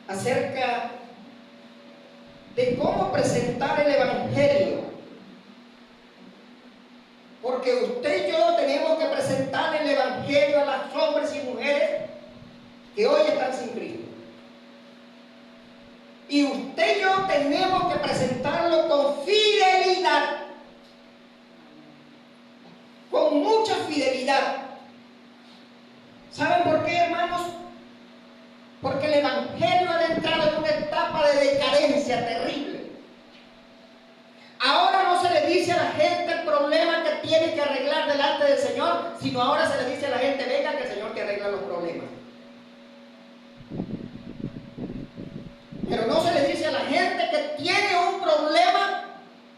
acerca de cómo presentar el Evangelio. Porque usted y yo tenemos que presentar el Evangelio a los hombres y mujeres que hoy están sin Cristo. Y usted y yo tenemos que presentarlo con fidelidad. Con mucha fidelidad. ¿Saben por qué, hermanos? Porque el Evangelio ha entrado en una etapa de decadencia terrible. Ahora no se le dice a la gente el problema que tiene que arreglar delante del Señor, sino ahora se le dice a la gente: venga, que el Señor te arregla los problemas. Pero no se le dice a la gente que tiene un problema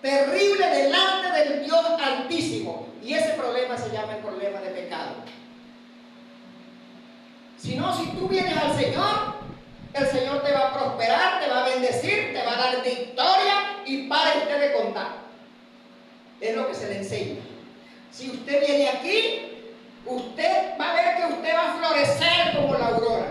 terrible delante del Dios Altísimo. Y ese problema se llama el problema de pecado. Si no, si tú vienes al Señor, el Señor te va a prosperar, te va a bendecir, te va a dar victoria y para usted de contar. Es lo que se le enseña. Si usted viene aquí, usted va a ver que usted va a florecer como la aurora.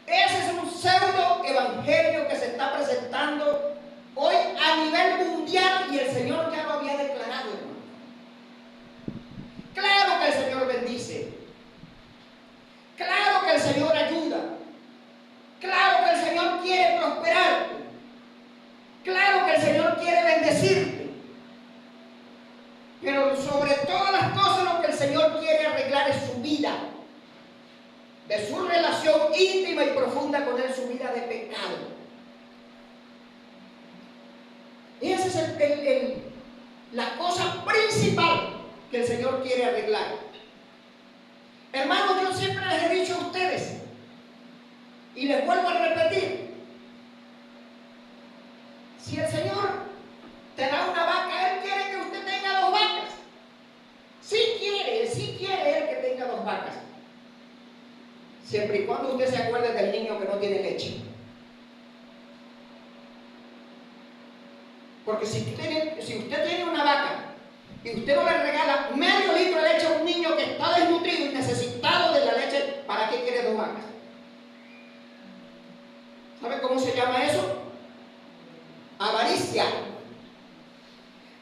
Ese es un pseudo evangelio que se está presentando hoy a nivel mundial y el Señor ya lo había declarado, hermano. Claro que el Señor bendice. Claro que el Señor ayuda. Claro que el Señor quiere prosperarte. Claro que el Señor quiere bendecirte. Pero sobre todas las cosas lo que el Señor quiere arreglar es su vida. De su relación íntima y profunda con Él, su vida de pecado. Y esa es la cosa principal que el Señor quiere arreglar. Hermanos, yo siempre les he dicho a ustedes, y les vuelvo a repetir, si el Señor te da una vaca, Él quiere que usted tenga 2 vacas. Sí quiere Él que tenga 2 vacas. Siempre y cuando usted se acuerde del niño que no tiene leche. Porque si usted tiene una vaca y usted no le regala medio litro de leche a un niño que está desnutrido y necesitado de la leche, ¿para qué quiere 2 vacas? ¿Sabe cómo se llama eso? Avaricia.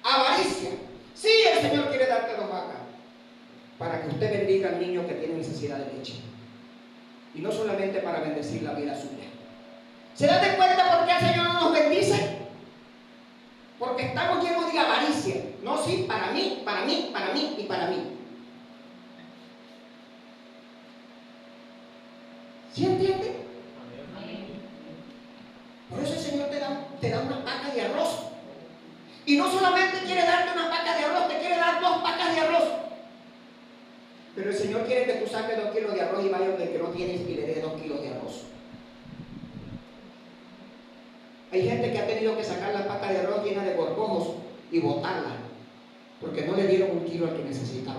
Avaricia. Sí, el Señor quiere darte 2 vacas para que usted bendiga al niño que tiene necesidad de leche. Y no solamente para bendecir la vida suya. ¿Se dan de cuenta por qué el Señor no nos bendice? Porque estamos llenos de avaricia. No, sí, para mí y para mí. ¿Sí entiende? Por eso el Señor te da una paca de arroz. Y no solamente quiere darte una paca de arroz, te quiere dar 2 pacas de arroz. Pero el Señor quiere que tú saques 2 kilos de arroz y vaya donde el que no tienes y le dé 2 kilos de arroz. Hay gente que ha tenido que sacar la paca de arroz llena de gorgojos y botarla, porque no le dieron 1 kilo al que necesitaba.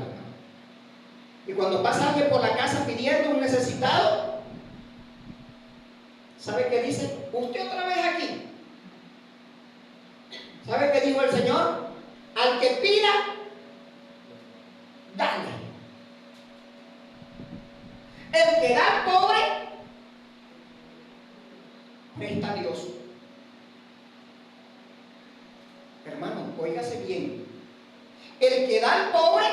Y cuando pasa alguien por la casa pidiendo un necesitado, ¿sabe qué dice? Usted otra vez aquí. ¿Sabe qué dijo el Señor? Al que pida, dale. El que da al pobre, presta a Dios. Hermano, óigase bien. El que da al pobre,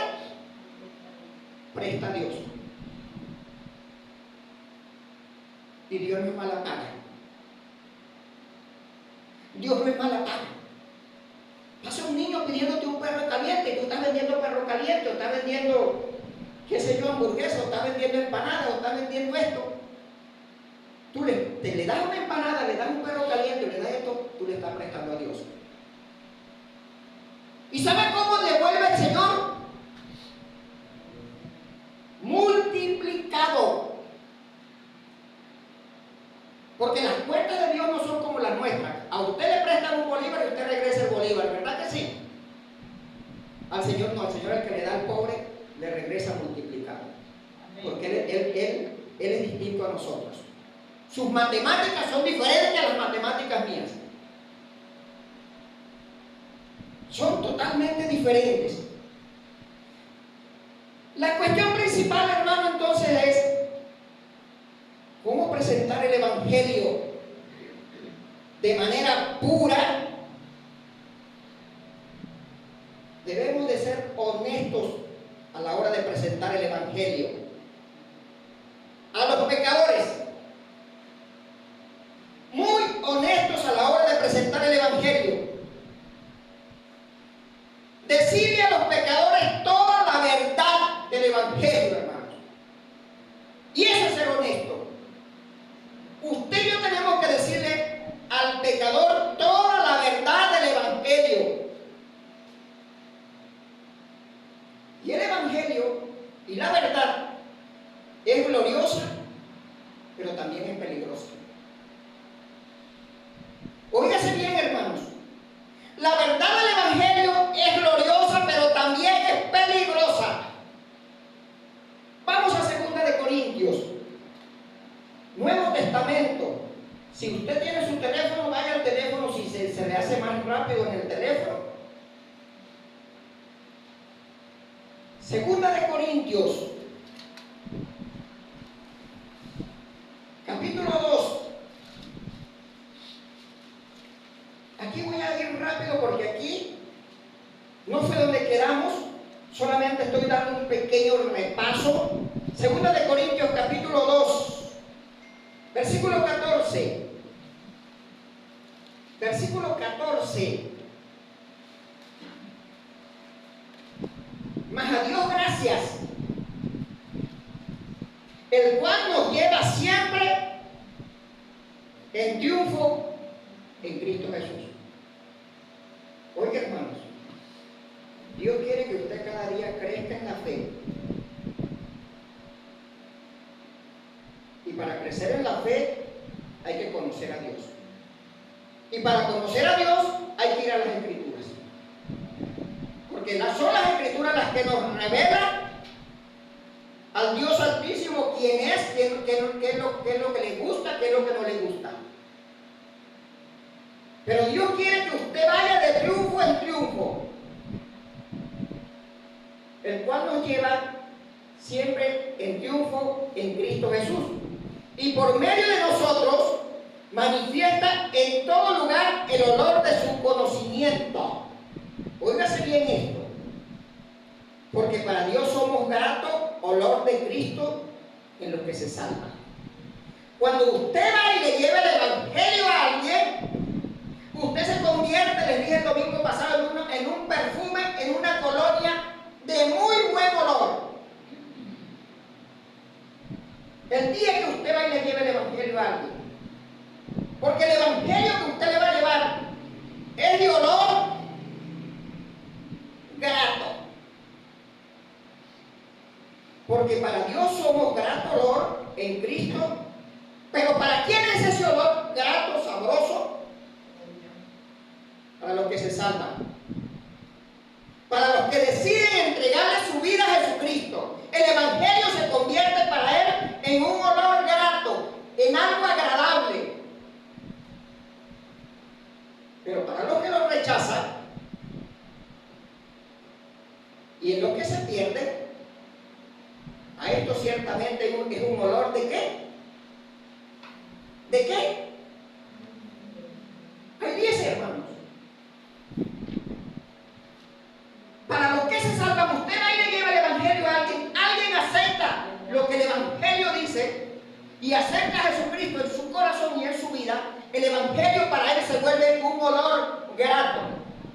presta a Dios. Y Dios no es mala paga. Dios no es mala paga. Pasa un niño pidiéndote un perro caliente y tú estás vendiendo perro caliente, o estás vendiendo, qué sé yo, hamburguesa, o estás vendiendo empanada, o estás vendiendo esto. Tú le das una empanada, le das un perro caliente, le das esto, tú le estás prestando a Dios. ¿Y sabe cómo devuelve el Señor? Multiplicado. Porque las cuentas de Dios no son como las nuestras. A usted le prestan un bolívar y usted regresa el bolívar, ¿verdad que sí? Al Señor no, al Señor el que le da al pobre le regresa multiplicado. Porque Él es distinto a nosotros. Sus matemáticas son diferentes a las matemáticas mías. Son totalmente diferentes. La cuestión principal, hermano, entonces es, con Evangelio de manera pura, debemos de ser honestos a la hora de presentar el Evangelio a los pecadores. Muy honestos a la hora de presentar el Evangelio. Decirle a los pecadores toda la verdad del Evangelio, hermanos. Y eso es ser honesto. Usted y yo tenemos que decirle al pecador toda la verdad del Evangelio. Y el Evangelio y la verdad es gloriosa, pero también es peligrosa. Óigase bien, hermanos. La verdad del Evangelio es gloriosa, pero también es peligrosa. Vamos a 2 de Corintios, Nuevo Testamento. Si usted tiene su teléfono, vaya al teléfono, si se le hace más rápido en el teléfono. 2 de Corintios, capítulo 2. Aquí voy a ir rápido porque aquí no fue donde quedamos, solamente estoy dando un pequeño repaso. 2 de Corintios, capítulo 2, versículo 14. Versículo 14. Mas a Dios gracias, el cual nos lleva siempre en triunfo en Cristo Jesús. Oiga, hermanos, Dios quiere que usted cada día crezca en la fe. Y para crecer en la fe hay que conocer a Dios. Y para conocer a Dios hay que ir a las Escrituras. Porque son las Escrituras las que nos revelan al Dios Altísimo quién es, qué es lo que le gusta, qué es lo que no le gusta. Pero Dios quiere que usted vaya de triunfo en triunfo, el cual nos lleva siempre en triunfo en Cristo Jesús. Y por medio de nosotros manifiesta en todo lugar el olor de su conocimiento. Óigase bien esto, porque para Dios somos gratos, olor de Cristo en los que se salvan. Cuando usted va y le lleva el Evangelio a alguien, usted se convierte, les dije el domingo pasado, en un perfume, en una colonia de muy buen olor. El día que usted va y le lleve el Evangelio a alguien, porque el Evangelio que usted le va a llevar es de olor grato. Porque para Dios somos grato olor en Cristo. Pero ¿para quién es ese olor grato, sabroso? Para los que se salvan. Para los que deciden entregarle su vida a Jesucristo. El Evangelio se convierte para él en un olor grato, en algo agradable. Pero para los que lo rechazan y en los que se pierden, a esto ciertamente es un olor ¿de qué? ¿De qué? Hay 10 hermanos. Para los que se salvan, usted va y le lleva el Evangelio a alguien. Alguien acepta lo que el Evangelio dice y acepta a Jesucristo en su corazón y en su vida. El Evangelio para él se vuelve un olor grato.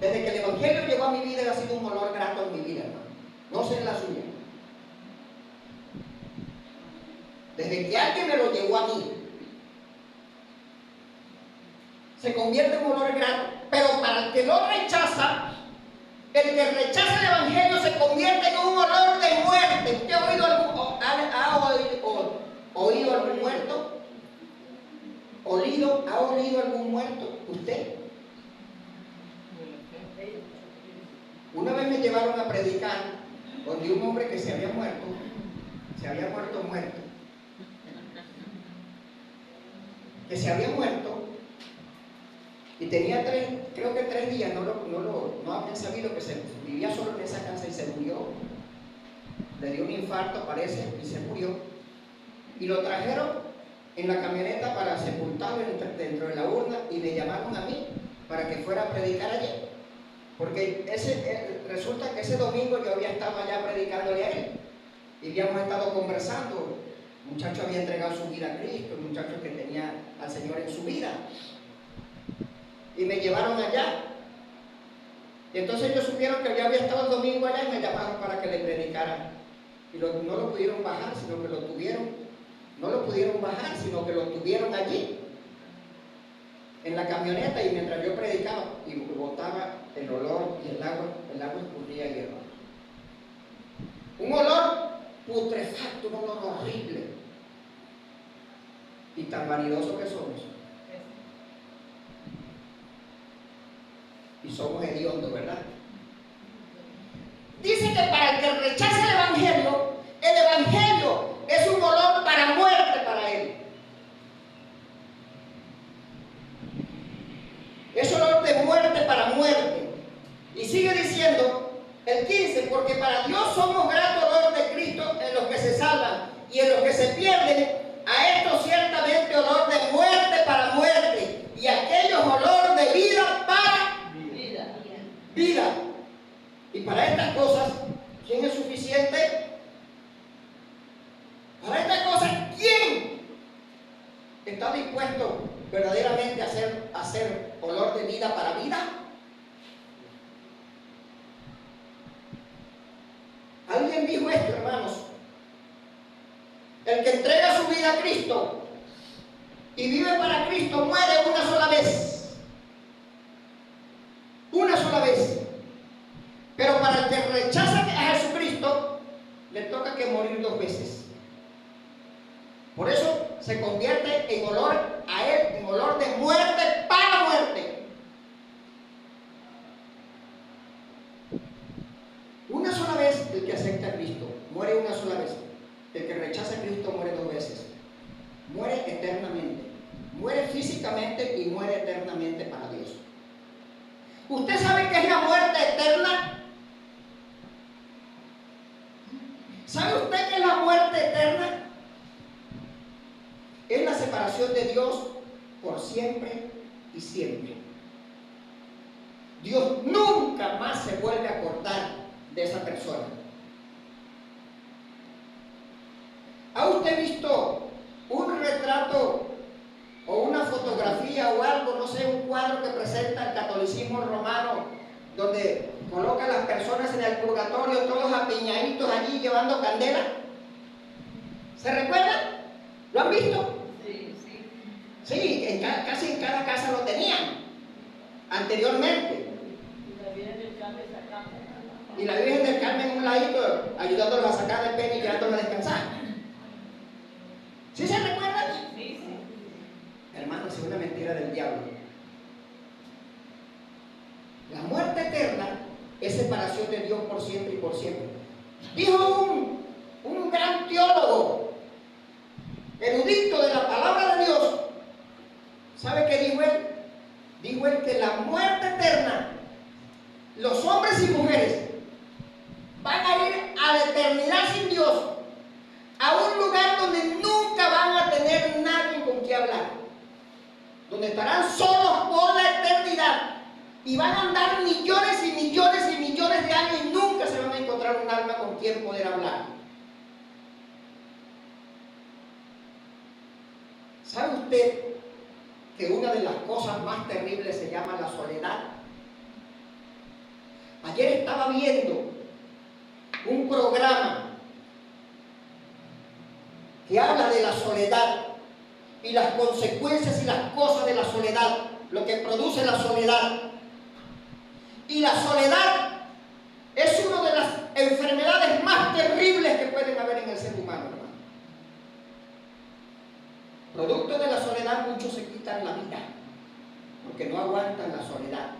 Desde que el Evangelio llegó a mi vida, ha sido un olor grato en mi vida, hermano. No sé en la suya. Desde que alguien me lo llevó a mí, se convierte en un olor grato. Pero para el que lo rechaza, el que rechaza el Evangelio se convierte en un olor de muerte. ¿Usted ha oído algún muerto? ¿Ha olido algún muerto? ¿Usted? Una vez me llevaron a predicar donde un hombre que se había muerto que se había muerto y tenía creo que 3 días, no habían sabido que se vivía solo en esa casa y se murió. Le dio un infarto, parece, y se murió. Y lo trajeron en la camioneta para sepultarlo dentro de la urna y me llamaron a mí para que fuera a predicar allí. Porque resulta que ese domingo yo había estado allá predicándole a él y habíamos estado conversando. El muchacho había entregado su vida a Cristo, el muchacho que tenía al Señor en su vida. Y me llevaron allá. Y entonces ellos supieron que yo había estado el domingo allá y me llamaron para que le predicara. Y no lo pudieron bajar, sino que lo tuvieron. No lo pudieron bajar, sino que lo tuvieron allí, en la camioneta, y mientras yo predicaba, y botaba el olor y el agua escurría hierba. Un olor putrefacto, un olor horrible. Y tan vanidoso que somos. Y somos hediondos, ¿verdad? Dice que para el que rechaza el Evangelio es un olor para muerte para él. Es olor de muerte para muerte. Y sigue diciendo el 15, porque para Dios somos grato olor de Cristo en los que se salvan, y en los que se pierden, a esto ciertamente olor de muerte para muerte, y aquellos olor de vida para vida. Y para estas cosas, ¿quién es suficiente? Para estas cosas, ¿quién está dispuesto verdaderamente a hacer olor de vida para vida? Alguien dijo esto, hermanos: el que entrega su vida a Cristo y vive para Cristo muere una sola vez. Una sola vez. Pero para el que rechaza a Jesucristo, le toca que morir 2 veces. Por eso se convierte en olor a Él, en olor de muerte para muerte. Una sola vez el que acepta a Cristo muere una sola vez. El que rechaza a Cristo muere 2 veces. Muere eternamente. Muere físicamente y muere eternamente para Dios. ¿Usted sabe qué es la muerte eterna? ¿Sabe usted qué es la muerte eterna? Es la separación de Dios por siempre y siempre. Dios nunca más se vuelve a acordar de esa persona. ¿Ha usted visto un retrato o una fotografía o algo, no sé, un cuadro que presenta el catolicismo romano, donde coloca a las personas en el purgatorio todos apiñaditos allí llevando candela? ¿Se recuerdan? ¿Lo han visto? Sí, casi en cada casa lo tenían anteriormente. Y la Virgen del Carmen en un ladito, ayudándolos a sacar el pene y llevándolos a descansar. ¿Sí se recuerdan? Sí. Hermanos, es una mentira del diablo. La muerte eterna es separación de Dios por siempre y por siempre. Dijo un gran teólogo, erudito de la palabra de Dios. ¿Sabe qué dijo él? Dijo él que la muerte eterna, los hombres y mujeres van a ir a la eternidad sin Dios, a un lugar donde nunca van a tener nadie con quien hablar, donde estarán solos por la eternidad y van a andar millones y millones y millones de años y nunca se van a encontrar un alma con quien poder hablar. ¿Sabe usted que una de las cosas más terribles se llama la soledad? Ayer estaba viendo un programa que habla de la soledad y las consecuencias y las cosas de la soledad, lo que produce la soledad. Y la soledad es una de las enfermedades más terribles que pueden haber en el ser humano, hermano. Producto de la soledad, muchos se quitan la vida porque no aguantan la soledad.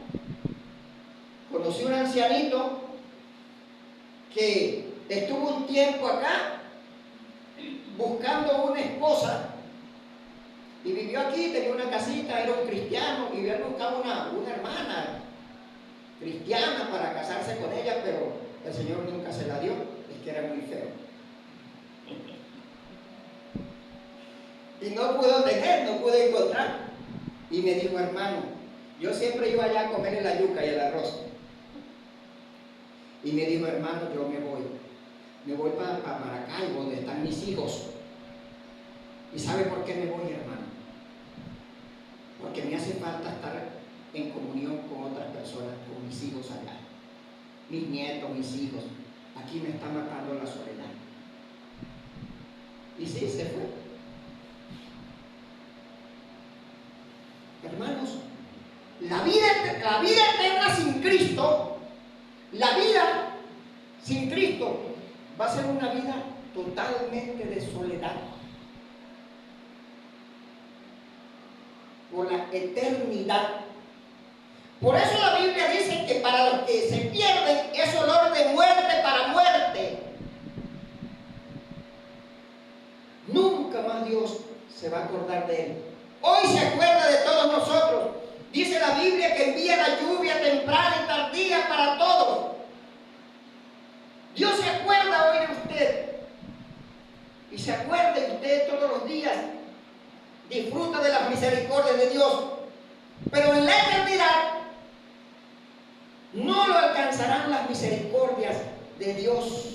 Conocí un ancianito que estuvo un tiempo acá buscando una esposa y vivió aquí, tenía una casita, era un cristiano y él buscaba una hermana cristiana para casarse con ella, pero el Señor nunca se la dio, es que era muy feo. Y no pudo tener, no pude encontrar. Y me dijo, hermano, yo siempre iba allá a comer la yuca y el arroz. Y me dijo, hermano, yo me voy para Maracaibo, donde están mis hijos. ¿Y sabe por qué me voy, hermano? Porque me hace falta estar en comunión con otras personas, con mis hijos allá. Mis nietos, mis hijos. Aquí me está matando la soledad. Y sí, se fue. Hermanos, la vida eterna sin Cristo, la vida sin Cristo va a ser una vida totalmente de soledad. Por la eternidad. Por eso la Biblia dice que para los que se pierden es olor de muerte para muerte. Nunca más Dios se va a acordar de él. Hoy se acuerda de todos nosotros. Dice la Biblia que envía la lluvia temprana y tardía para todos. Dios se acuerda hoy de usted. Y se acuerda de usted todos los días. Disfruta de las misericordias de Dios. Pero en la eternidad no lo alcanzarán las misericordias de Dios.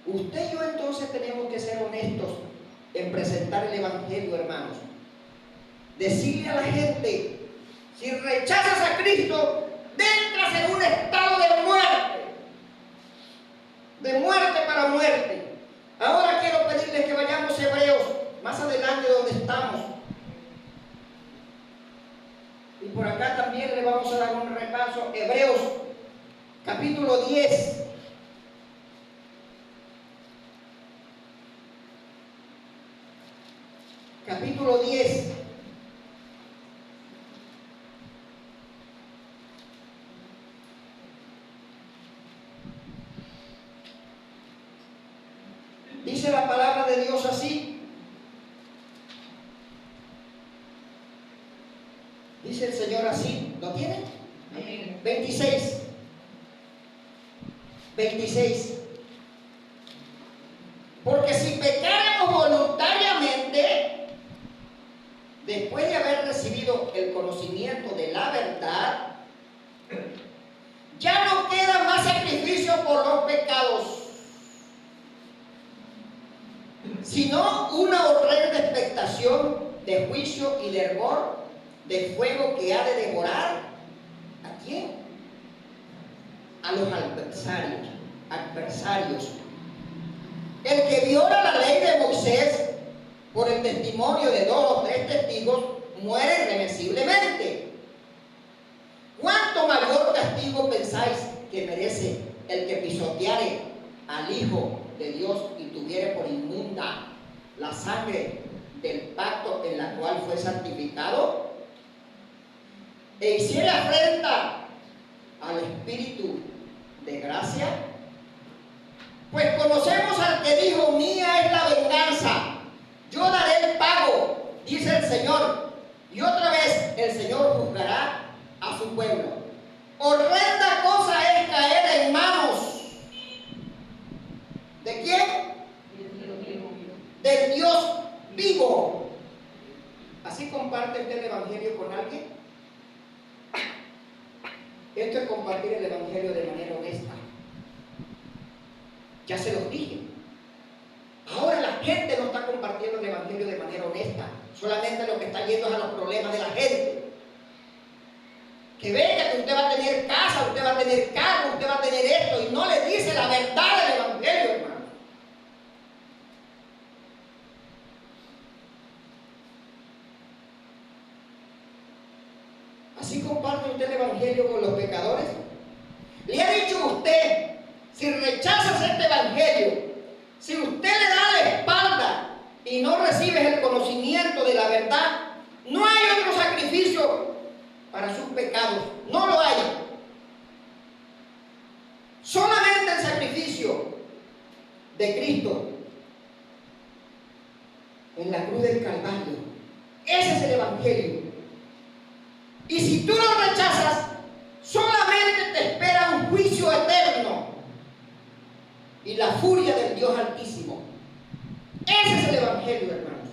Usted y yo entonces tenemos que ser honestos en presentar el Evangelio, hermanos. Decirle a la gente, si rechazas a Cristo, entras en un estado de muerte para muerte. Ahora quiero pedirles que vayamos a Hebreos, más adelante donde estamos. Y por acá también le vamos a dar un repaso. Hebreos, capítulo 10. Capítulo 10. Dice la palabra de Dios así. Dice el Señor así. ¿Lo tiene? 26. 26. Porque si pecáramos voluntariamente, después de haber recibido el conocimiento de la verdad, ya no queda más sacrificio por los pecados, sino una horrenda expectación de juicio y de hervor, de fuego que ha de devorar. ¿A quién? A los adversarios. El que viola la ley de Moisés por el testimonio de 2 o 3 testigos muere irremisiblemente. ¿Cuánto mayor castigo pensáis que merece el que pisoteare al Hijo de Dios y tuviere por inmunda la sangre del pacto en la cual fue santificado? E hiciere afrenta al Espíritu de gracia. Pues conocemos al que dijo, mía es la venganza, yo daré el pago, dice el Señor. Y otra vez el Señor juzgará a su pueblo. Horrenda cosa es caer en manos. ¿De quién? Del Dios vivo. ¿Así comparte usted el Evangelio con alguien? Esto es compartir el Evangelio de manera honesta. Ya se los dije. Ahora la gente no está compartiendo el Evangelio de manera honesta. Solamente lo que está yendo es a los problemas de la gente. Que venga que usted va a tener casa, usted va a tener carro, usted va a tener esto, y no le dice la verdad del Evangelio, hermano. ¿Así comparte usted el Evangelio con los pecadores? ¿Le ha dicho usted, si rechazas este Evangelio, si usted le da la espalda y no recibes el conocimiento de la verdad, no hay otro sacrificio para sus pecados? No lo hay. Solamente el sacrificio de Cristo en la cruz del Calvario. Ese es el Evangelio. Y si tú lo rechazas, solamente te espera un juicio eterno y la furia del Dios Altísimo. Ese Evangelio, hermanos.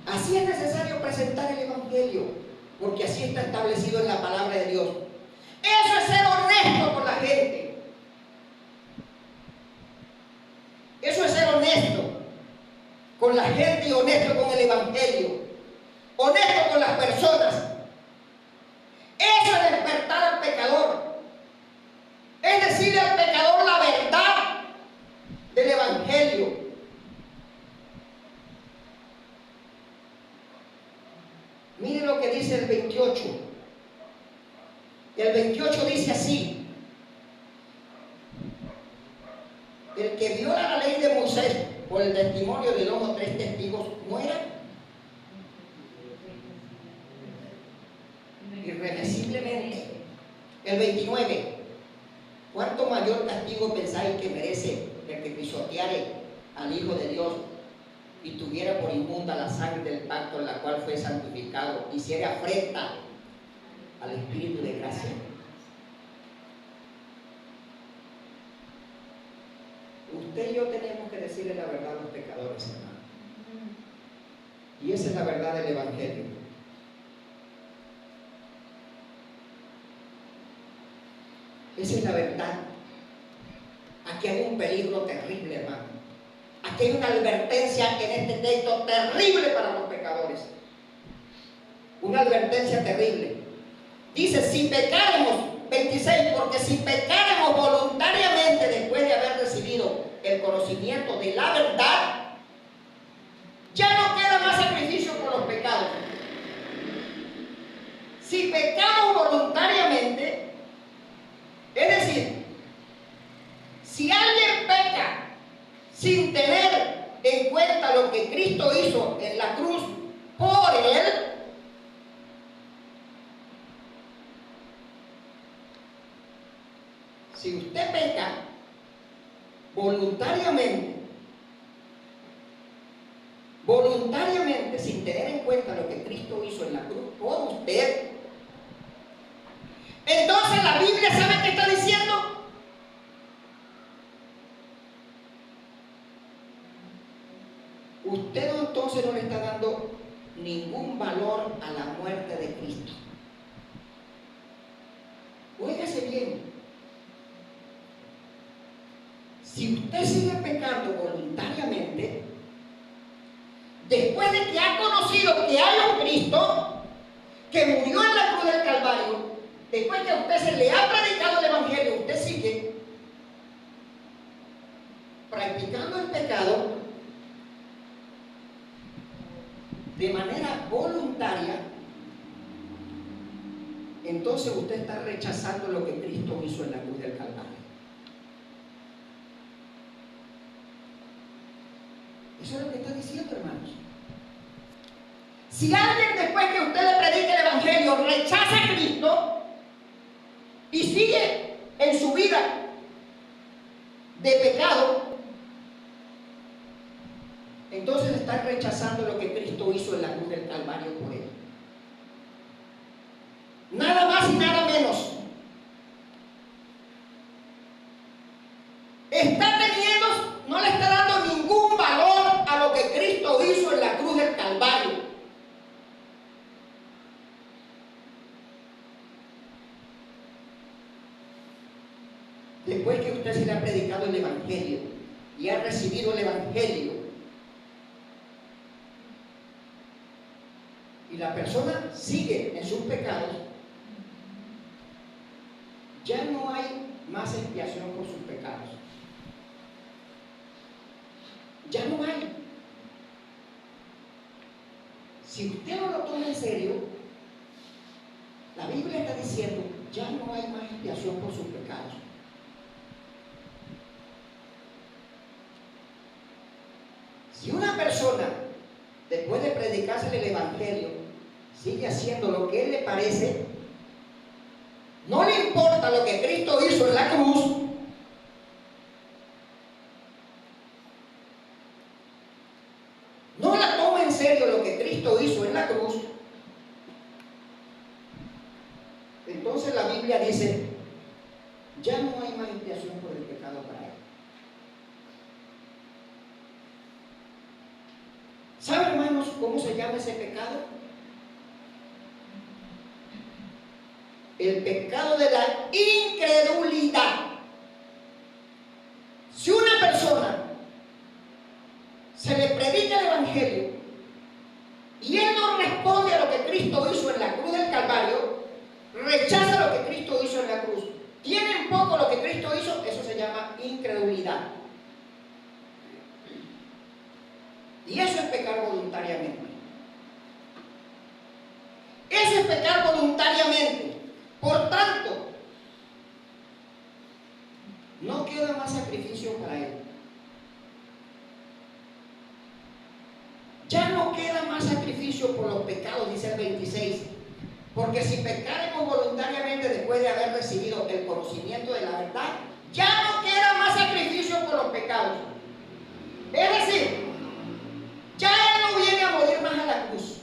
Así es necesario presentar el Evangelio, porque así está establecido en la palabra de Dios. Eso es ser honesto con la gente. Eso es ser honesto con la gente y honesto con el Evangelio. Honesto con las personas. Eso es despertar al pecador. Es decirle al pecador la verdad del Evangelio. Mire lo que dice el 28. El 28 dice así: el que viola la ley de Moisés por el testimonio de 2 o 3 testigos muera irremisiblemente. El 29. ¿Cuánto mayor castigo pensáis que merece el que pisoteare al Hijo de Dios y tuviera por inmunda la sangre del pacto en la cual fue santificado, hiciera afrenta al Espíritu de gracia? Usted y yo tenemos que decirle la verdad a los pecadores, hermano. Y esa es la verdad del Evangelio. Esa es la verdad. Aquí hay un peligro terrible, hermano. Aquí hay una advertencia en este texto terrible para los pecadores. Una advertencia terrible. Dice, si pecáramos, 26, porque si pecáramos voluntariamente después de haber recibido el conocimiento de la verdad, ya no queda más sacrificio por los pecados. Si pecamos voluntariamente, es decir, si alguien peca sin tener en cuenta lo que Cristo hizo en la cruz por él, si usted peca voluntariamente, sin tener en cuenta lo que Cristo hizo en la cruz por usted, entonces la Biblia, ¿sabe qué está diciendo? Usted entonces no le está dando ningún valor a la muerte de Cristo. Óigase bien. Si usted sigue pecando voluntariamente, después de que ha conocido que hay un Cristo que murió en la cruz del Calvario, después que a usted se le ha predicado el Evangelio, usted sigue practicando el pecado de manera voluntaria, entonces usted está rechazando lo que Cristo hizo en la cruz del Calvario. Eso es lo que está diciendo, hermanos. Si alguien, después que usted le predique el Evangelio, rechaza a Cristo y sigue en su vida de pecado, entonces está rechazando lo que Cristo hizo en la cruz del Calvario por él. Nada más y nada menos. No le está dando ningún valor a lo que Cristo hizo en la cruz del Calvario. Después que usted se le ha predicado el Evangelio y ha recibido el Evangelio, y la persona sigue en sus pecados, ya no hay más expiación por sus pecados. Ya no hay. Si usted no lo toma en serio, la Biblia está diciendo, ya no hay más expiación por sus pecados. Si una persona, después de predicarse el Evangelio, sigue haciendo lo que a él le parece, no le importa lo que Cristo hizo en la cruz, no la toma en serio lo que Cristo hizo en la cruz, entonces la Biblia dice, ya no hay más expiación por el pecado para él. ¿Saben, hermanos, cómo se llama ese pecado? El pecado de la incredulidad. Si una persona se le predica el Evangelio y él no responde a lo que Cristo hizo en la cruz del Calvario, rechaza lo que Cristo hizo en la cruz, tiene en poco lo que Cristo hizo, eso se llama incredulidad. Y eso es pecar voluntariamente. Eso es pecar voluntariamente. Por tanto, no queda más sacrificio para él. Ya no queda más sacrificio por los pecados, dice el 26. Porque si pecaremos voluntariamente después de haber recibido el conocimiento de la verdad, ya no queda más sacrificio por los pecados. Es decir, ya él no viene a morir más a la cruz.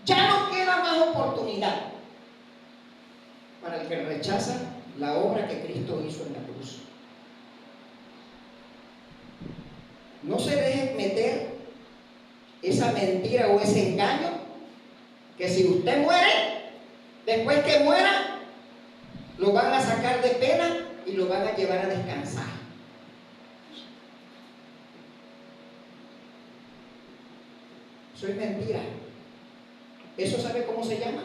Ya no queda más oportunidad para el que rechaza la obra que Cristo hizo en la cruz. No se deje meter esa mentira o ese engaño que si usted muere, después que muera, lo van a sacar de pena y lo van a llevar a descansar. Eso es mentira. ¿Eso sabe cómo se llama?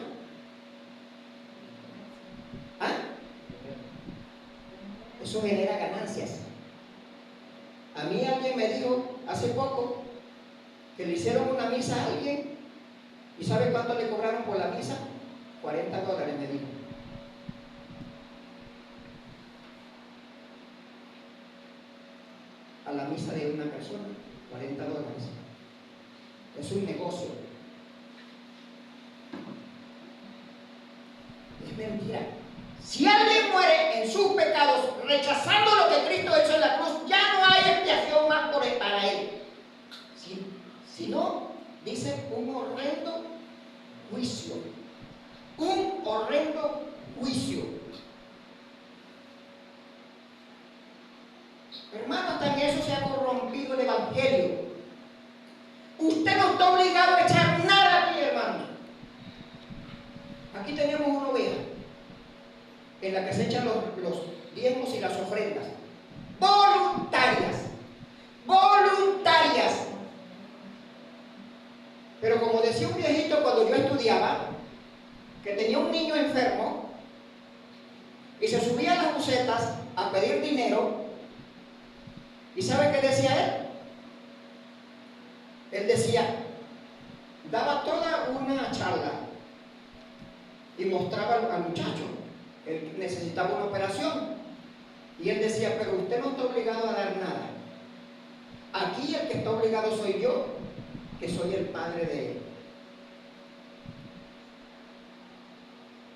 ¿Ah? Eso genera ganancias. A mí alguien me dijo hace poco que le hicieron una misa a alguien y ¿sabe cuánto le cobraron por la misa? $40 me dijo. A la misa de una persona, $40. Es un negocio. Es mentira. Si alguien muere en sus pecados, rechazando lo que Cristo hizo en la cruz, ya no hay expiación más para él. Si no, dice un horrendo juicio. Un horrendo juicio. Hermano, hasta en eso se ha corrompido el Evangelio. Usted no está obligado a echar nada aquí, hermano. Aquí tenemos una oveja en la que se echan los diezmos y las ofrendas. Voluntarias. Voluntarias. Pero como decía un viejito cuando yo estudiaba, que tenía un niño enfermo y se subía a las bucetas a pedir dinero, ¿y sabe qué decía él? Él decía, daba toda una charla y mostraba al muchacho, él necesitaba una operación, y él decía, pero usted no está obligado a dar nada. Aquí el que está obligado soy yo, que soy el padre de él.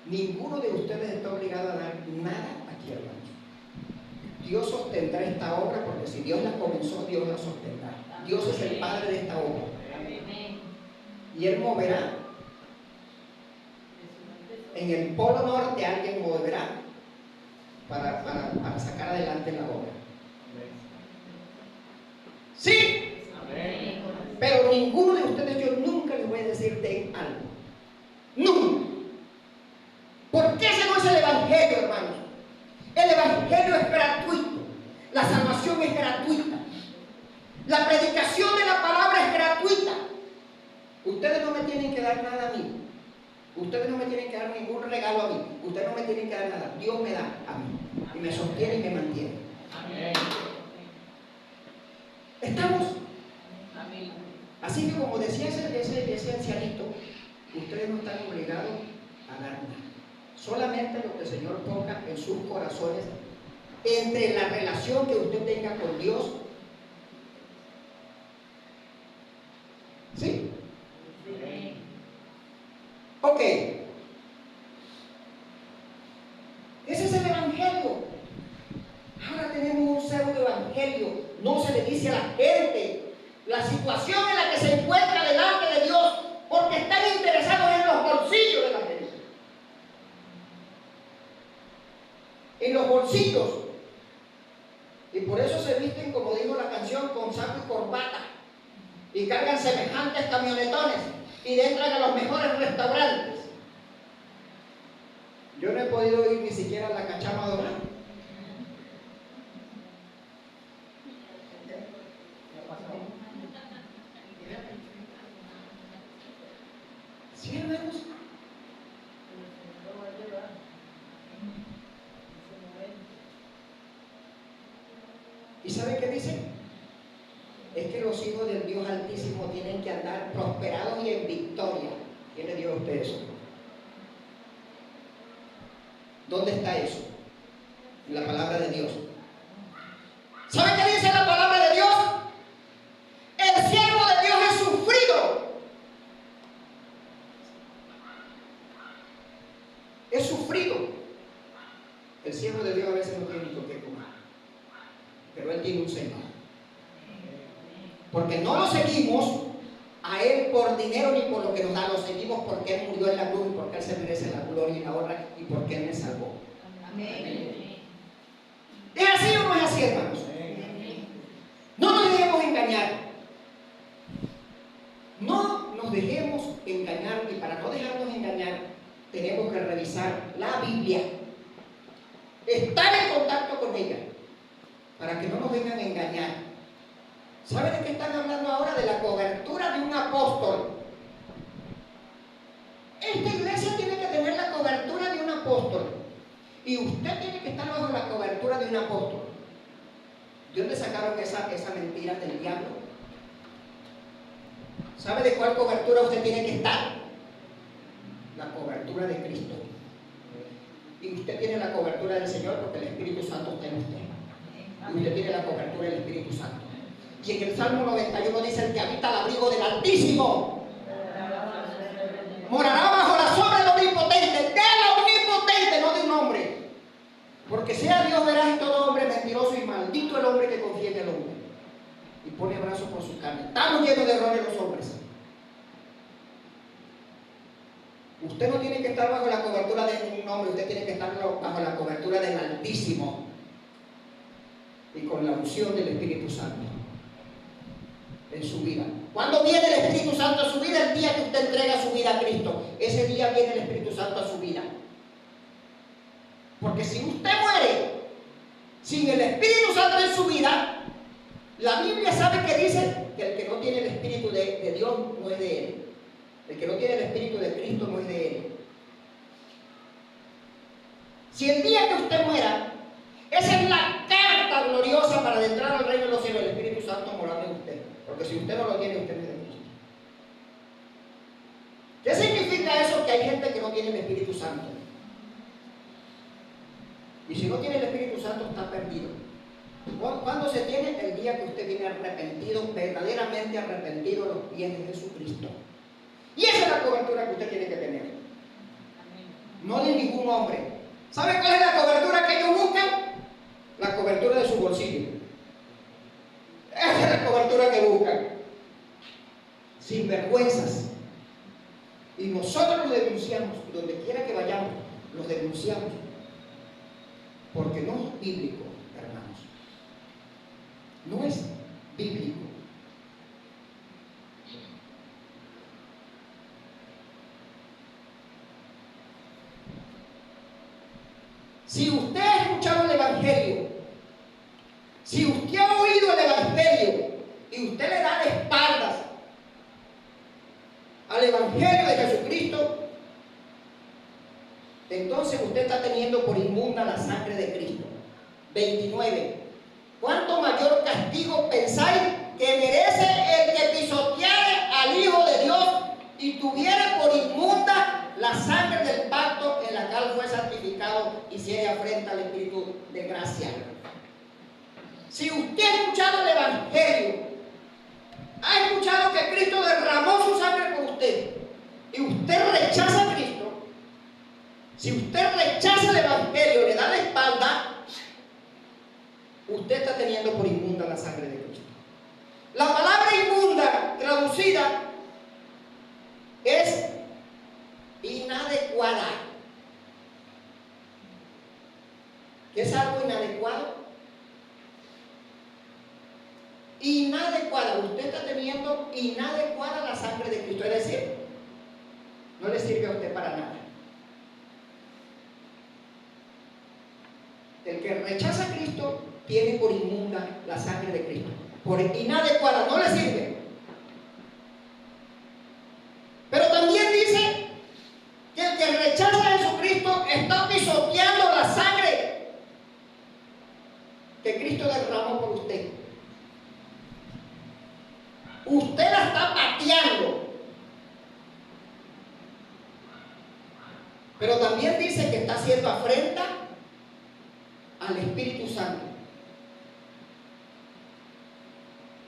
Ninguno de ustedes está obligado a dar nada aquí, hermanos. Dios sostendrá esta obra, porque si Dios la comenzó, Dios la sostendrá. Dios es el padre de esta obra. Y Él moverá. En el polo norte alguien moverá para sacar adelante la obra. ¿Sí? Pero ninguno de ustedes, yo nunca les voy a decir den algo. Nunca. Porque ese no es el Evangelio, hermanos. El Evangelio es gratuito. La salvación es gratuita. La predicación de la palabra es gratuita. Ustedes no me tienen que dar nada a mí. Ustedes no me tienen que dar ningún regalo a mí. Ustedes no me tienen que dar nada. Dios me da a mí. Y me sostiene y me mantiene. Amén. ¿Estamos? Amén. Así que como decía ese ancianito, ustedes no están obligados a dar nada. Solamente lo que el Señor ponga en sus corazones, entre la relación que usted tenga con Dios. ¿Sí? Sí. Ok. Ese es el Evangelio. Ahora tenemos un pseudo evangelio. No se le dice a la gente la situación en la que se encuentra delante de Dios, porque están interesados en los bolsillos de la gente. En los bolsillos. Y por eso se visten, como dijo congregación con saco y corbata y cargan semejantes camionetones y le entran a los mejores restaurantes. Yo no he podido ir ni siquiera a la Cachama de orar. ¿Sí, hermanos? ¿Y saben qué dicen? Es que los hijos del Dios Altísimo tienen que andar prosperados y en victoria. ¿Quién le dio a usted eso? ¿Dónde está eso? En la palabra de Dios. ¿Saben qué dice la palabra de Dios? El siervo de Dios es sufrido. Es sufrido. El siervo de Dios a veces no tiene ni con qué comer, pero él tiene un Señor. Porque no lo seguimos a Él por dinero ni por lo que nos da, lo seguimos porque Él murió en la cruz y porque Él se merece la gloria y la honra y porque Él me salvó. Amén. ¿Es así o no es así, hermanos? No nos dejemos engañar. No nos dejemos engañar, y para no dejarnos engañar tenemos que revisar la Biblia, estar en contacto con ella, para que no nos vengan a engañar. ¿Saben de qué están hablando ahora? De la cobertura de un apóstol. Esta iglesia tiene que tener la cobertura de un apóstol. Y usted tiene que estar bajo la cobertura de un apóstol. ¿De dónde sacaron esa mentira del diablo? ¿Sabe de cuál cobertura usted tiene que estar? La cobertura de Cristo. Y usted tiene la cobertura del Señor porque el Espíritu Santo está en usted. Y usted tiene la cobertura del Espíritu Santo. Y en el Salmo 91 dice: el que habita al abrigo del Altísimo morará bajo la sombra del Omnipotente. Del Omnipotente, no de un hombre. Porque sea Dios veraz y todo hombre mentiroso, y maldito el hombre que confía en el hombre y pone brazos por su carne. Estamos llenos de errores los hombres. Usted no tiene que estar bajo la cobertura de un hombre, usted tiene que estar bajo la cobertura del Altísimo y con la unción del Espíritu Santo en su vida. ¿Cuándo viene el Espíritu Santo a su vida? El día que usted entrega su vida a Cristo. Ese día viene el Espíritu Santo a su vida. Porque si usted muere sin el Espíritu Santo en su vida, la Biblia sabe que dice que el que no tiene el Espíritu de Dios no es de Él. El que no tiene el Espíritu de Cristo no es de Él. Si el día que usted muera, esa es la carta gloriosa para entrar al reino de los cielos, el Espíritu Santo morando en usted. Porque si usted no lo tiene, usted no es de Cristo. ¿Qué significa eso? Que hay gente que no tiene el Espíritu Santo. Y si no tiene el Espíritu Santo, está perdido. ¿Cuándo se tiene? El día que usted viene arrepentido, verdaderamente arrepentido a los pies de Jesucristo. Y esa es la cobertura que usted tiene que tener. No de ningún hombre. ¿Sabe cuál es la cobertura que ellos buscan? La cobertura de su bolsillo. Esa es la cobertura que buscan. Sin vergüenzas. Y nosotros los denunciamos. Donde quiera que vayamos, los denunciamos. Porque no es bíblico, hermanos. No es bíblico. Si usted ha escuchado el Evangelio, si usted ha oído el Evangelio y usted le da de espaldas al Evangelio de Jesucristo, entonces usted está teniendo por inmunda la sangre de Cristo. 29. ¿Cuánto mayor castigo pensáis que merece el que pisoteare al Hijo de Dios y tuviere por inmunda la sangre del pacto en la cual fue santificado y se afrenta al Espíritu de gracia? Si usted ha escuchado el Evangelio, ha escuchado que Cristo derramó su sangre por usted, y usted rechaza a Cristo, si usted rechaza el Evangelio, le da la espalda, usted está teniendo por inmunda la sangre de Cristo. La palabra inmunda, traducida, es inadecuada. ¿Qué es algo inadecuado? inadecuada. Usted está teniendo inadecuada la sangre de Cristo. Es decir, no le sirve a usted para nada. El que rechaza a Cristo tiene por inmunda la sangre de Cristo. Por inadecuada, no le sirve. Pero también dice que el que rechaza a Jesucristo está pisoteando la sangre que Cristo derramó por usted. Usted la está pateando. Pero también dice que está haciendo afrenta al Espíritu Santo.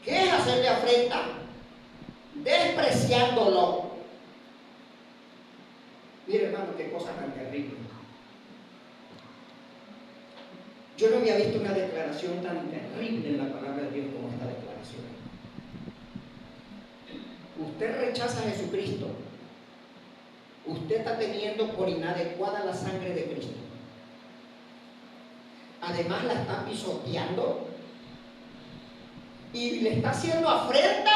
¿Qué es hacerle afrenta? Despreciándolo. Mire, hermano, qué cosa tan terrible. Yo no había visto una declaración tan terrible en la palabra de Dios como esta declaración. Usted rechaza a Jesucristo. Usted está teniendo por inadecuada la sangre de Cristo. Además la está pisoteando y le está haciendo afrenta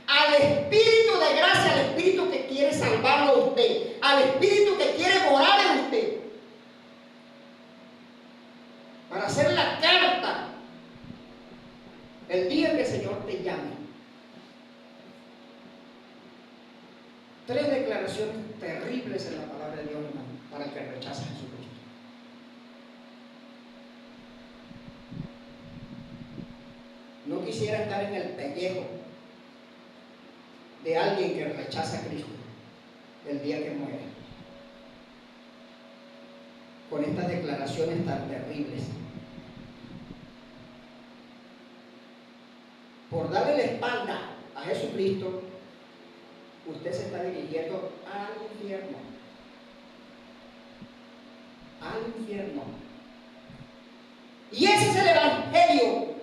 al Espíritu de gracia, al Espíritu que quiere salvarlo a usted, al Espíritu que quiere morar en usted, para hacer la carta el día que el Señor te llame. 3 declaraciones terribles en la palabra de Dios, hermano, para el que rechaza a Jesucristo. No quisiera estar en el pellejo de alguien que rechaza a Cristo el día que muere, con estas declaraciones tan terribles. Por darle la espalda a Jesucristo, usted se está dirigiendo al infierno. Al infierno. Y ese es el evangelio.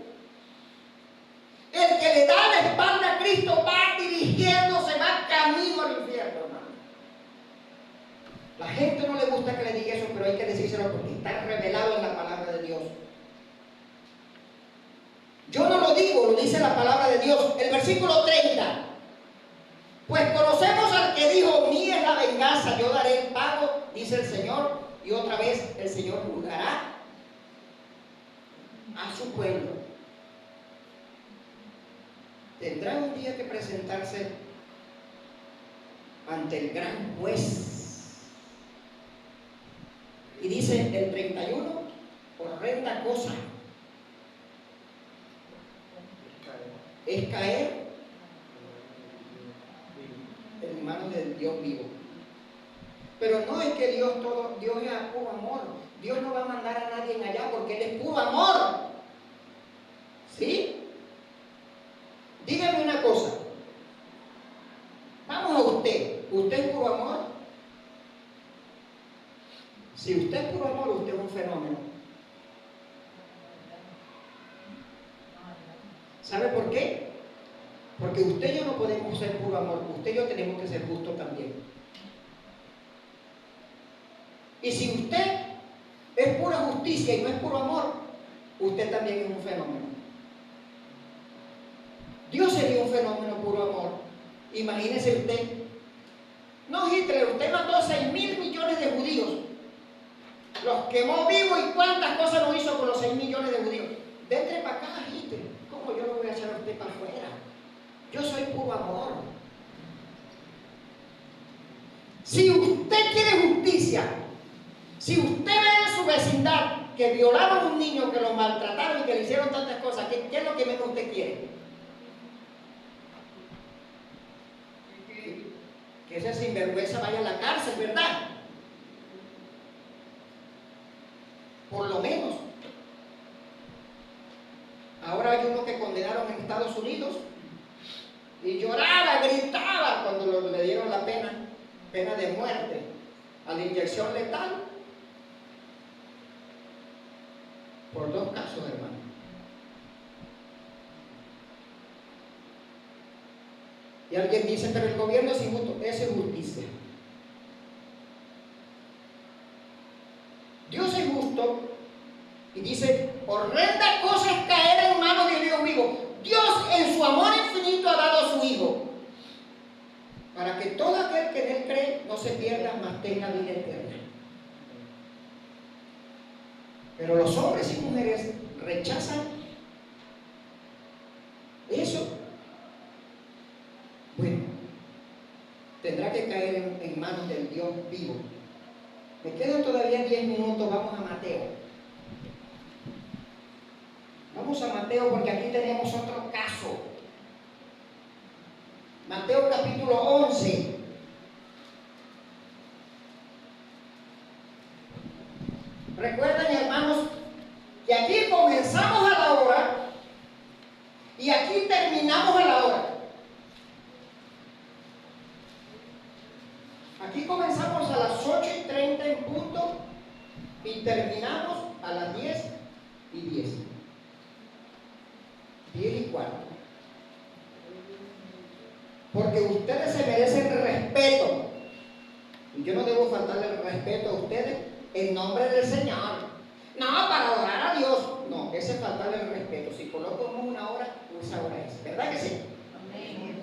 El que le da la espalda a Cristo va dirigiéndose, va camino al infierno, hermano. La gente no le gusta que le diga eso, pero hay que decírselo porque está revelado en la palabra de Dios. Yo no lo digo, lo dice la palabra de Dios. El versículo 30. Pues conocemos al que dijo, mía es la venganza, yo daré el pago, dice el Señor. Y otra vez el Señor juzgará a su pueblo. Tendrá un día que presentarse ante el gran juez. Y dice el 31, horrenda cosa es caer en manos del Dios vivo. Pero no es que Dios es a puro amor. Dios no va a mandar a nadie allá porque Él es puro amor. ¿Sí? Dígame una cosa. Vamos a usted. ¿Usted es puro amor? Si usted es puro amor, usted es un fenómeno. ¿Sabe por qué? Porque usted y yo no podemos ser puro amor. Usted y yo tenemos que ser justos también. Y si usted es pura justicia y no es puro amor, usted también es un fenómeno. Dios sería un fenómeno puro amor. Imagínese usted. No, Hitler, usted mató 6.000 millones de judíos. Los quemó vivos y cuántas cosas no hizo con los 6 millones de judíos. Vente para acá, Hitler. ¿Cómo yo lo voy a echar a usted para afuera? Yo soy puro amor. Si usted quiere justicia, si usted ve en su vecindad que violaron a un niño, que lo maltrataron y que le hicieron tantas cosas, ¿qué es lo que menos usted quiere? Que ese sinvergüenza vaya a la cárcel, ¿verdad? Por lo menos. Ahora hay uno que condenaron en Estados Unidos y lloraba, gritaba cuando le dieron la pena de muerte a la inyección letal. Por 2 casos, hermano. Y alguien dice, pero el gobierno es injusto. Eso es justicia. Dios es justo y dice, horrenda cosa es caer en manos de Dios vivo. Dios en su amor infinito ha dado a su Hijo para que todo aquel que en Él cree no se pierda, mas tenga vida eterna. Pero los hombres y mujeres rechazan eso. Bueno, tendrá que caer en manos del Dios vivo. Me quedan todavía 10 minutos, vamos a Mateo. Vamos a Mateo porque aquí tenemos otro caso. Mateo capítulo 11. Recuerden, hermanos, que aquí comenzamos a la hora y aquí terminamos a la hora. Aquí comenzamos a las 8:30 en punto y terminamos a las 10:10. 10:15. Porque ustedes se merecen respeto. Y yo no debo faltarle el respeto a ustedes en nombre del Señor. No, para adorar a Dios. No, ese es faltarle el respeto. Si coloco una hora, esa hora es. ¿Verdad que sí? Amén.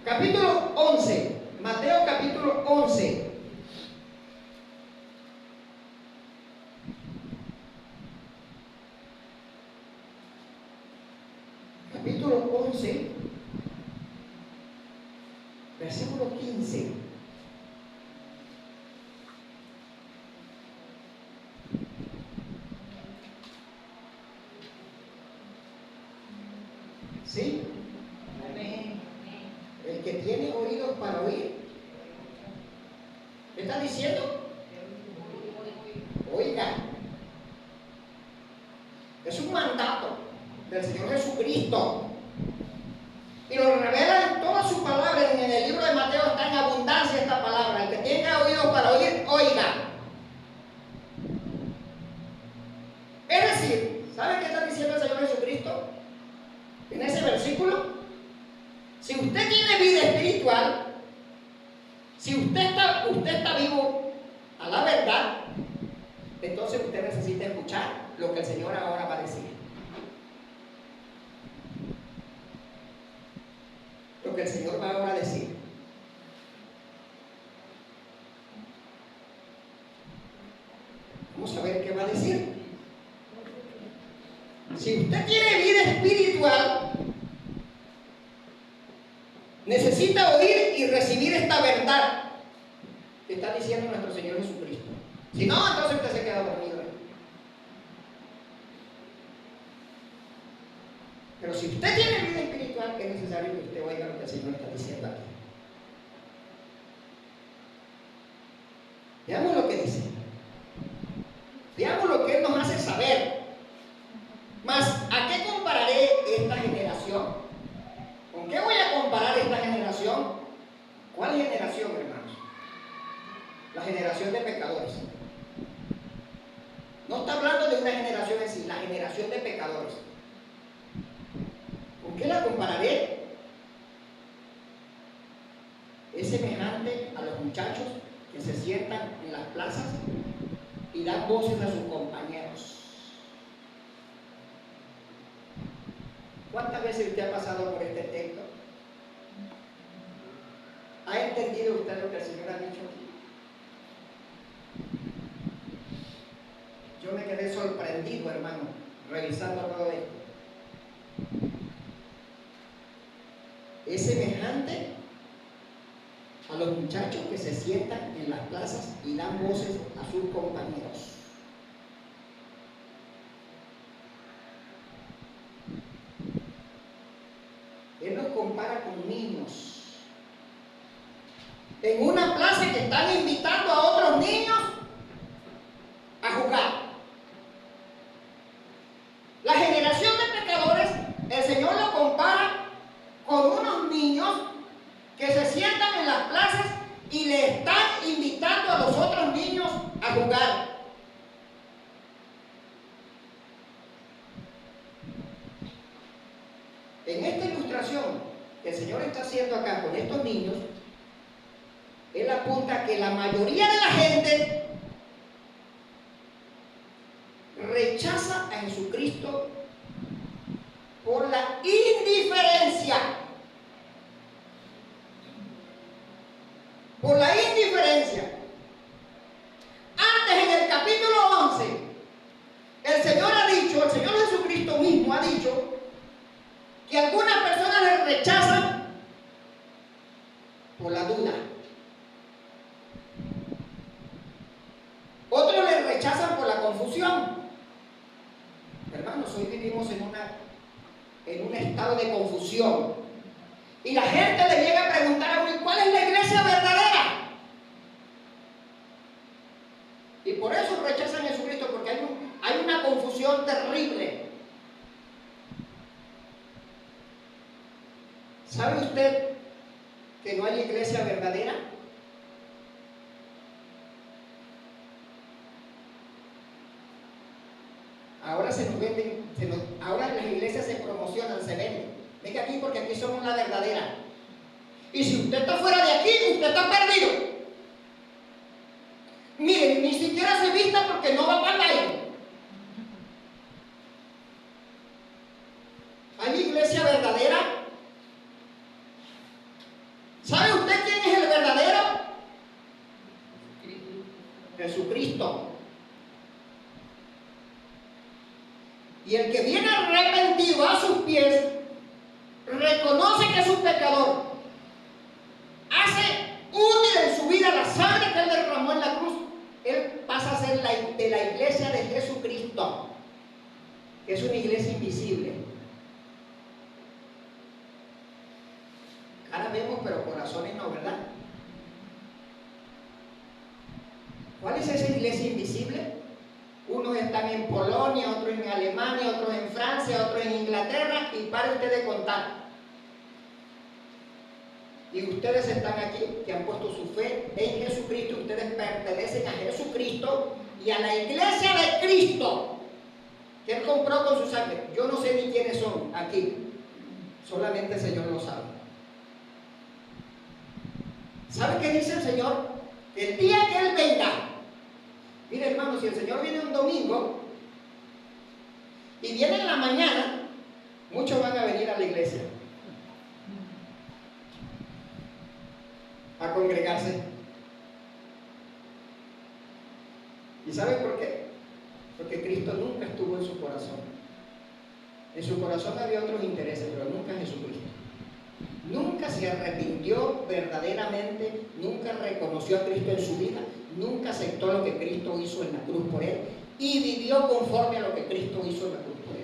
Capítulo 11. Mateo capítulo 11. Capítulo 11. Versículo 15. ¿Sí? Amén. El que tiene oídos para oír. ¿Qué está diciendo? Oiga. Es un mandato del Señor Jesucristo. Y lo revela en toda su palabra. En el libro de Mateo está en abundancia esta palabra. El que tenga oídos para oír, oiga. Es decir, ¿sabe qué está diciendo el Señor Jesucristo? En ese versículo, si usted tiene vida espiritual, si usted está vivo a la verdad, entonces usted necesita escuchar lo que el Señor ahora va a decir. Lo que el Señor va ahora a decir. Vamos a ver qué va a decir. Si usted tiene vida espiritual, necesita oír y recibir esta verdad que está diciendo nuestro Señor Jesucristo. Si no, entonces usted se queda dormido. Pero si usted tiene vida espiritual, es necesario que usted oiga lo que el Señor está diciendo aquí. Veamos lo que dice. Veamos lo que Él nos hace saber. Mas, ¿a qué compararé esta generación? ¿Con qué voy a comparar esta generación? ¿Cuál generación, hermanos? La generación de pecadores. No está hablando de una generación en sí, la generación de pecadores. ¿Con qué la compararé? Es semejante a los muchachos que se sientan en las plazas y dan voces a sus compañeros. ¿Cuántas veces usted ha pasado por este texto? ¿Ha entendido usted lo que el Señor ha dicho aquí? Yo me quedé sorprendido, hermano, revisando todo esto. Es semejante a los muchachos que se sientan en las plazas y dan voces a sus compañeros. Él los compara con niños. En una plaza que están invitando a otros niños a jugar. La generación de pecadores, el Señor lo compara con unos niños que se sientan en las plazas y le están invitando a los otros niños a jugar. En esta ilustración que el Señor está haciendo acá con estos niños, Él apunta que la mayoría de la gente rechaza a Jesucristo Por la indiferencia. Por la indiferencia. Antes, en el capítulo 11, el Señor Jesucristo mismo ha dicho que algunas personas le rechazan por la duda. Otros le rechazan por la confusión. Hermanos, hoy vivimos en un estado de confusión. Y la gente le llega a preguntar a uno, ¿cuál es la iglesia verdadera? Y por eso rechazan a Jesucristo, porque hay una confusión terrible. ¿Sabe usted que no hay iglesia verdadera? Ahora se nos venden, ahora las iglesias se promocionan, se venden. Venga aquí porque aquí somos la verdadera. Y si usted está fuera de aquí, usted está perdido. Miren, ni siquiera se vista porque no va para el aire. ¿Hay iglesia verdadera? ¿Sabe usted quién es el verdadero? Jesucristo. Y el que viene arrepentido a sus pies, reconoce que es un pecador, hace útil en su vida la sangre que él derramó en la cruz, él pasa a ser de la iglesia de Jesucristo, que es una iglesia invisible. Ahora vemos, pero corazones no, ¿verdad? ¿Cuál es esa iglesia invisible? Unos están en Polonia, otros en Alemania, otros en Francia, otros en Inglaterra, y pare usted de contar. Y ustedes están aquí, que han puesto su fe en Jesucristo, ustedes pertenecen a Jesucristo y a la iglesia de Cristo, que Él compró con su sangre. Yo no sé ni quiénes son aquí, solamente el Señor lo sabe. ¿Sabe qué dice el Señor? El día que Él venga, mire hermano, si el Señor viene un domingo y viene en la mañana, muchos van a venir a la iglesia a congregarse. ¿Y sabe por qué? Porque Cristo nunca estuvo en su corazón. En su corazón había otros intereses, pero nunca Jesucristo. Nunca se arrepintió verdaderamente, nunca reconoció a Cristo en su vida, nunca aceptó lo que Cristo hizo en la cruz por él y vivió conforme a lo que Cristo hizo en la cruz por él.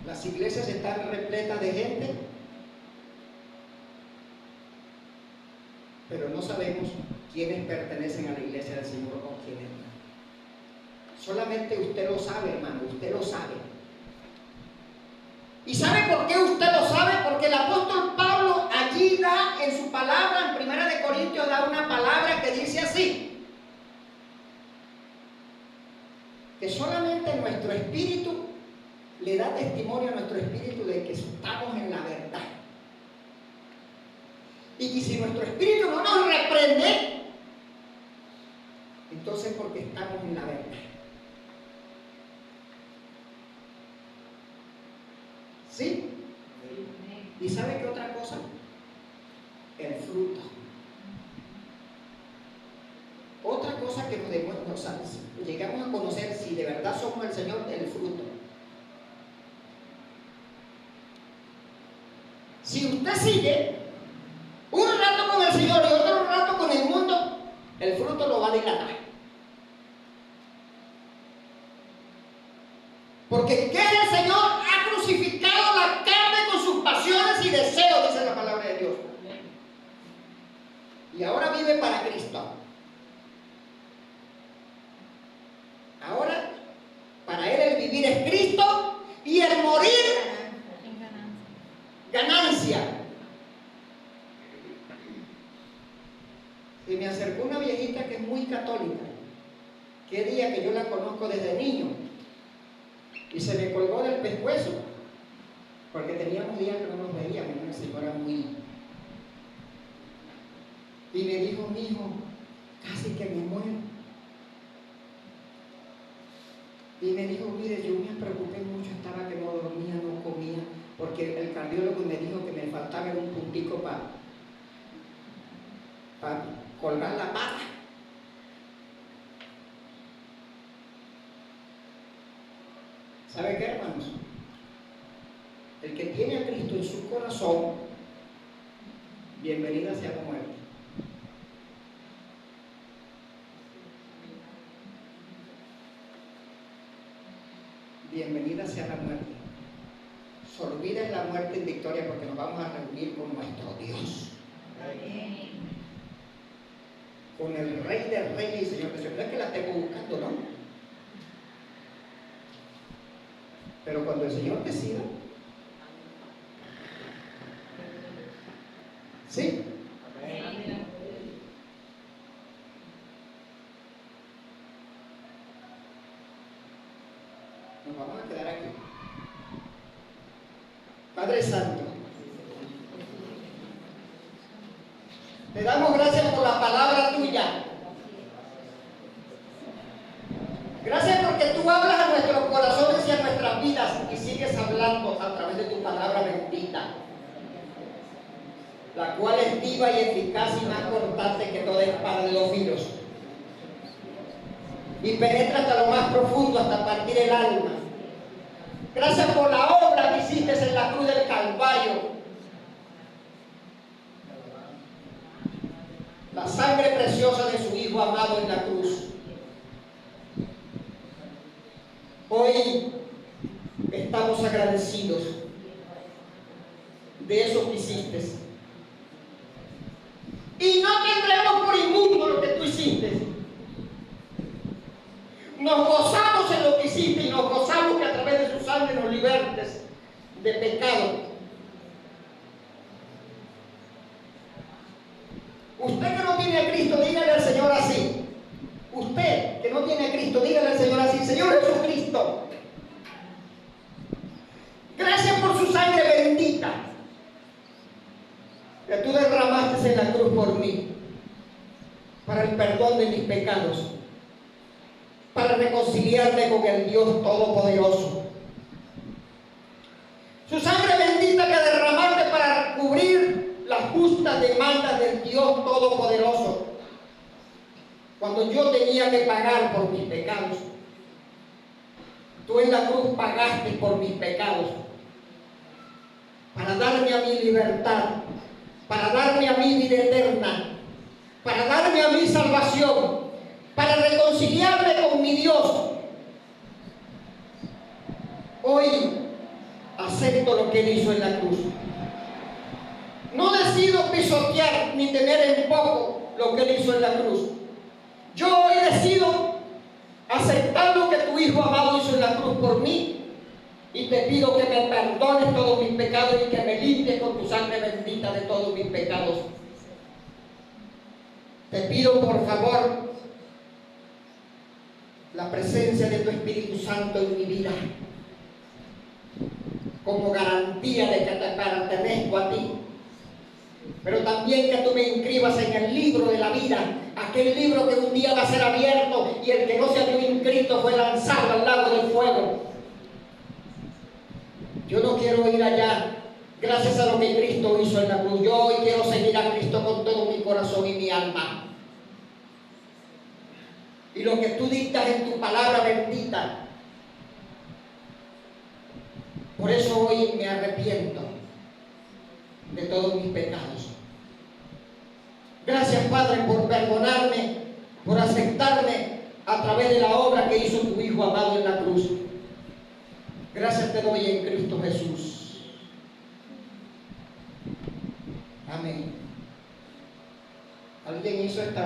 Las iglesias están repletas de gente, pero no sabemos quiénes pertenecen a la iglesia del Señor o quiénes no. Solamente usted lo sabe, hermano, usted lo sabe. ¿Y sabe por qué usted lo sabe? Porque el apóstol Pablo allí da en su palabra, en 1 Corintios da una palabra que dice así, que solamente nuestro espíritu le da testimonio a nuestro espíritu de que estamos en la verdad. Y que si nuestro espíritu no nos reprende, entonces porque estamos en la verdad. ¿Sí? ¿Y sabe qué otra cosa? El fruto. Otra cosa que nos demuestra, ¿sabes? Llegamos a conocer si de verdad somos el Señor, el fruto. Si usted sigue un rato con el Señor y otro rato con el mundo, el fruto lo va a dilatar. Porque el que es el Señor ha crucificado la carne con sus pasiones y deseos, dice la palabra de Dios. Y ahora vive para Cristo. Ahora, para él el vivir es Cristo y el morir ganancia. Y me acercó una viejita que es muy católica. Qué día que yo la conozco desde niño. Y se me colgó del pescuezo, porque teníamos días que no nos veíamos, una señora muy... Y me dijo, mi hijo, casi que me muero. Y me dijo, mire, yo me preocupé mucho, estaba que no dormía, no comía, porque el cardiólogo me dijo que me faltaba un puntico para colgar la pata. ¿Sabe qué, hermanos? El que tiene a Cristo en su corazón, bienvenida sea la muerte. Bienvenida sea la muerte. Se olvida la muerte en victoria porque nos vamos a reunir con nuestro Dios. Amén. Con el Rey del Rey y Señor de Señor. No es que la estemos buscando, ¿no? Pero cuando el Señor decida, ¿sí? Amén. Nos vamos a quedar aquí. Padre Santo, te damos gracias por la palabra tuya. Gracias porque tú hablas a nuestros corazones y a nuestras vidas y sigues hablando a través de tu palabra bendita, la cual es viva y eficaz y más cortante que toda espada de 2 filos y penetra hasta lo más profundo, hasta partir el alma. Gracias por la obra que hiciste en la cruz del Calvario, la sangre preciosa de su Hijo amado en la cruz. Hoy estamos agradecidos de eso que hiciste. Y no tendremos por inmundo lo que tú hiciste. Nos gozamos en lo que hiciste y nos gozamos que a través de su sangre nos libertes de pecado. Usted que no tiene a Cristo, dígale al Señor así. Usted que no tiene a Cristo, dígale al Señor así: Señor Jesucristo, gracias por su sangre bendita que tú derramaste en la cruz por mí, para el perdón de mis pecados, para reconciliarme con el Dios Todopoderoso. Su sangre bendita que derramaste para cubrir las justas demandas del Dios Todopoderoso, cuando yo tenía que pagar por mis pecados. Tú en la cruz pagaste por mis pecados, para darme a mí libertad, para darme a mí vida eterna, para darme a mí salvación, para reconciliarme con mi Dios. Hoy acepto lo que Él hizo en la cruz. No decido pisotear ni tener en poco lo que Él hizo en la cruz. Yo hoy decido aceptar lo que tu Hijo amado hizo en la cruz por mí, y te pido que me perdones todos mis pecados y que me limpies con tu sangre bendita de todos mis pecados. Te pido por favor la presencia de tu Espíritu Santo en mi vida, como garantía de que te pertenezco a ti, pero también que tú me inscribas en el libro de la vida, aquel libro que un día va a ser abierto y el que no se había inscrito fue lanzado al lago del fuego. Yo no quiero ir allá gracias a lo que Cristo hizo en la cruz. Yo hoy quiero seguir a Cristo con todo mi corazón y mi alma. Y lo que tú dictas en tu palabra bendita, por eso hoy me arrepiento de todos mis pecados. Gracias, Padre, por perdonarme, por aceptarme a través de la obra que hizo tu Hijo amado en la cruz. Gracias te doy en Cristo Jesús. Amén. ¿Alguien hizo esta